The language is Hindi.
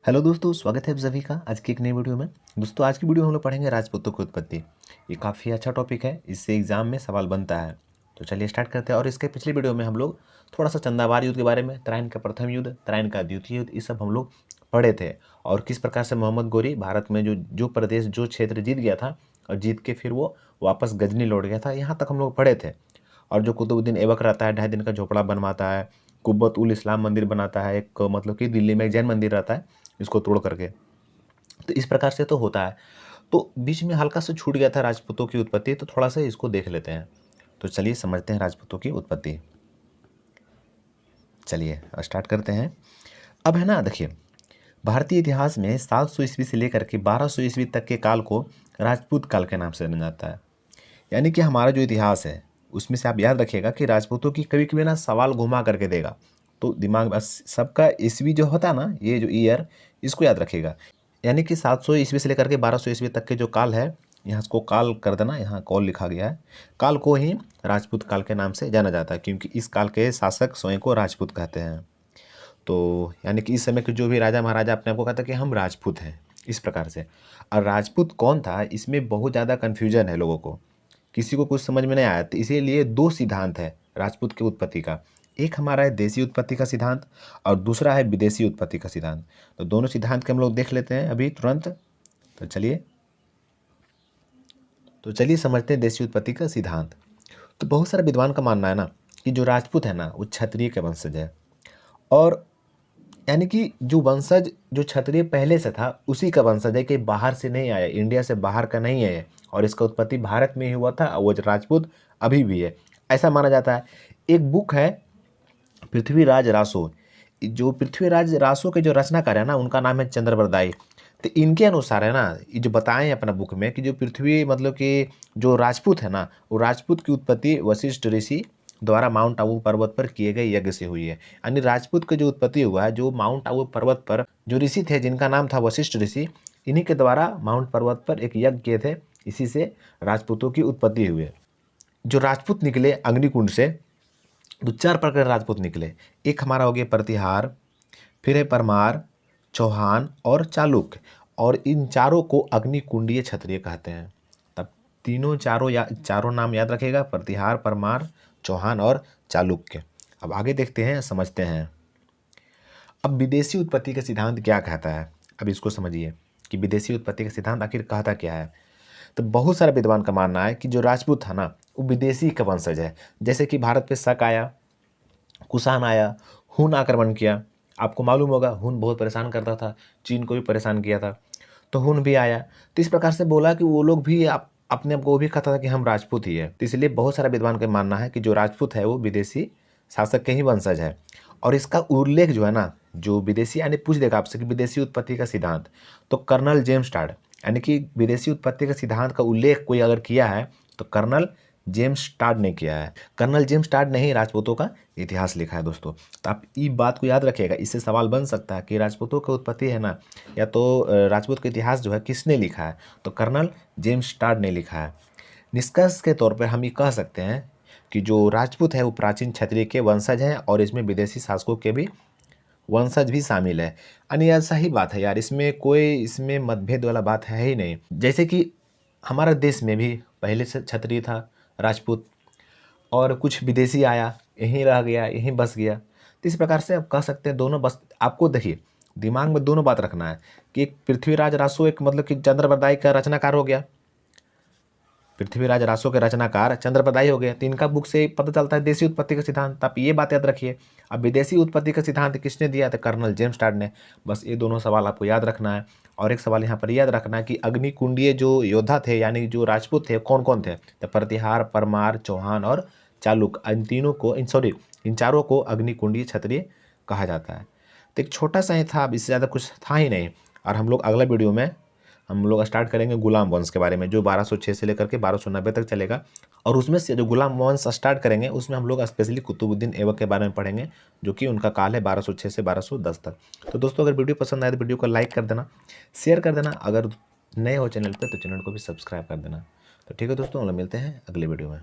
हेलो दोस्तों, स्वागत है आप सभी का आज की एक नई वीडियो में। दोस्तों आज की वीडियो में हम लोग पढ़ेंगे राजपूतों की उत्पत्ति। ये काफ़ी अच्छा टॉपिक है, इससे एग्जाम में सवाल बनता है। तो चलिए स्टार्ट करते हैं। और इसके पिछले वीडियो में हम लोग थोड़ा सा चंदावार युद्ध के बारे में, तराइन का प्रथम युद्ध, तराइन का द्वितीय युद्ध, ये सब हम लोग पढ़े थे। और किस प्रकार से मोहम्मद गोरी भारत में जो प्रदेश जो क्षेत्र जीत गया था और जीत के फिर वो वापस गजनी लौट गया था, यहाँ तक हम लोग पढ़े थे। और जो कुतुबुद्दीन ऐबक रहता है, 2.5 दिन का झोपड़ा बनवाता है, कुब्बत उल इस्लाम मंदिर बनाता है, एक मतलब कि दिल्ली में एक जैन मंदिर रहता है, इसको तोड़ करके। तो इस प्रकार से तो होता है। तो बीच में हल्का सा छूट गया था राजपूतों की उत्पत्ति, तो थोड़ा सा इसको देख लेते हैं। तो चलिए समझते हैं राजपूतों की उत्पत्ति। चलिए स्टार्ट करते हैं। अब है ना, देखिए, भारतीय इतिहास में 700 ईस्वी से लेकर के 1200 ईस्वी तक के काल को राजपूत काल के नाम से जाना जाता है। यानी कि हमारा जो इतिहास है उसमें से आप याद रखिएगा कि राजपूतों की कभी कभी ना सवाल घुमा करके देगा, तो दिमाग में सबका ईस्वी जो होता है ना, ये जो ईयर, इसको याद रखिएगा। यानी कि 700 ईस्वी से लेकर के 1200 ईस्वी तक के जो काल है, यहाँ इसको काल कर देना, यहाँ कॉल लिखा गया है। काल को ही राजपूत काल के नाम से जाना जाता है, क्योंकि इस काल के शासक स्वयं को राजपूत कहते हैं। तो यानी कि इस समय के जो भी राजा महाराजा अपने आप को कहते हैं कि हम राजपूत हैं, इस प्रकार से। और राजपूत कौन था, इसमें बहुत ज़्यादा कन्फ्यूजन है लोगों को, किसी को कुछ समझ में नहीं आया। तो इसीलिए दो सिद्धांत है राजपूत की उत्पत्ति का। एक हमारा है देसी उत्पत्ति का सिद्धांत और दूसरा है विदेशी उत्पत्ति का सिद्धांत। तो दोनों सिद्धांत के हम लोग देख लेते हैं अभी तुरंत। तो चलिए समझते हैं देसी उत्पत्ति का सिद्धांत। तो बहुत सारे विद्वान का मानना है ना कि जो राजपूत है ना, वो क्षत्रिय के वंशज है। और यानी कि जो वंशज जो क्षत्रिय पहले से था उसी का वंशज है, कि बाहर से नहीं आया, इंडिया से बाहर का नहीं है। और इसका उत्पत्ति भारत में ही हुआ था और वो राजपूत अभी भी है, ऐसा माना जाता है। एक बुक है पृथ्वीराज रासो। जो पृथ्वीराज रासो के जो रचनाकार है ना, उनका नाम है चंद्रबरदाई। तो इनके अनुसार है ना, ये जो बताएं अपना बुक में कि जो पृथ्वी मतलब कि जो राजपूत है ना, वो राजपूत की उत्पत्ति वशिष्ठ ऋषि द्वारा माउंट आबू पर्वत पर किए गए यज्ञ से हुई है। यानी राजपूत की जो उत्पत्ति हुआ है, जो माउंट आबू पर्वत पर जो ऋषि थे जिनका नाम था वशिष्ठ ऋषि, इन्हीं के द्वारा माउंट पर्वत पर एक यज्ञ किए थे, इसी से राजपूतों की उत्पत्ति हुई है। जो राजपूत निकले अग्निकुंड से, तो 4 प्रकार के राजपूत निकले। एक हमारा हो गया प्रतिहार, फिर है परमार, चौहान और चालुक्य। और इन चारों को अग्निकुंडीय क्षत्रिय कहते हैं। तब चारों नाम याद रखिएगा, प्रतिहार, परमार, चौहान और चालुक्य। अब आगे देखते हैं, समझते हैं। अब विदेशी उत्पत्ति का सिद्धांत क्या कहता है, अब इसको समझिए कि विदेशी उत्पत्ति का सिद्धांत आखिर कहता क्या है। तो बहुत सारे विद्वान का मानना है कि जो राजपूत था ना, वो विदेशी का वंशज है। जैसे कि भारत पे शक आया, कुषाण आया, हुन आक्रमण किया। आपको मालूम होगा हुन बहुत परेशान करता था, चीन को भी परेशान किया था, तो हुन भी आया। तो इस प्रकार से बोला कि वो लोग भी अपने आप को भी कहता था कि हम राजपूत ही है। तो इसलिए बहुत सारे विद्वान का मानना है कि जो राजपूत है वो विदेशी शासक के ही वंशज है। और इसका उल्लेख जो है ना, जो विदेशी यानी पूछ देगा आपसे कि विदेशी उत्पत्ति का सिद्धांत, तो कर्नल जेम्स टाड, यानी कि विदेशी उत्पत्ति का सिद्धांत का उल्लेख कोई अगर किया है तो कर्नल जेम्स टाड ने किया है। कर्नल जेम्स टाड ने ही राजपूतों का इतिहास लिखा है दोस्तों। तो आप ये बात को याद रखिएगा, इससे सवाल बन सकता है कि राजपूतों की उत्पत्ति है ना, या तो राजपूत का इतिहास जो है किसने लिखा है, तो कर्नल जेम्स टाड ने लिखा है। निष्कर्ष के तौर पर हम ये कह सकते हैं कि जो राजपूत है वो प्राचीन क्षत्रिय के वंशज हैं, और इसमें विदेशी शासकों के भी वंशज भी शामिल है। यानी ऐसा ही बात है यार, इसमें मतभेद वाला बात है ही नहीं। जैसे कि हमारा देश में भी पहले से क्षत्रिय था, राजपूत, और कुछ विदेशी आया, यहीं रह गया, यहीं बस गया। तो इस प्रकार से आप कह सकते हैं दोनों, बस आपको देखिए दिमाग में दोनों बात रखना है कि एक पृथ्वीराज रासो एक मतलब कि चंद्रबरदाई का रचनाकार हो गया, पृथ्वीराज रासो के रचनाकार चंद्रप्रदाई हो गए। तो इनका बुक से पता चलता है देसी उत्पत्ति का सिद्धांत। आप ये बात याद रखिए। अब विदेशी उत्पत्ति का सिद्धांत किसने दिया था, कर्नल जेम्स टाड ने। बस ये दोनों सवाल आपको याद रखना है। और एक सवाल यहाँ पर याद रखना है कि अग्निकुंडीय जो योद्धा थे यानी जो राजपूत थे कौन कौन थे, तो प्रतिहार, परमार, चौहान और चालुक्य, इन तीनों को इन चारों को अग्निकुंडीय क्षत्रिय कहा जाता है। तो एक छोटा सा ही था, अब इससे ज़्यादा कुछ था ही नहीं। और हम लोग अगला वीडियो में हम लोग स्टार्ट करेंगे गुलाम वंश के बारे में, जो 1206 से लेकर के 1290 तक चलेगा। और उसमें से जो गुलाम वंश स्टार्ट करेंगे उसमें हम लोग स्पेशली कुतुबुद्दीन ऐबक के बारे में पढ़ेंगे, जो कि उनका काल है 1206 से 1210 तक। तो दोस्तों अगर वीडियो पसंद आए तो वीडियो को लाइक कर देना, शेयर कर देना, अगर नए हो चैनल पर तो चैनल को भी सब्सक्राइब कर देना। तो ठीक है दोस्तों, हम लोग मिलते हैं अगले वीडियो में।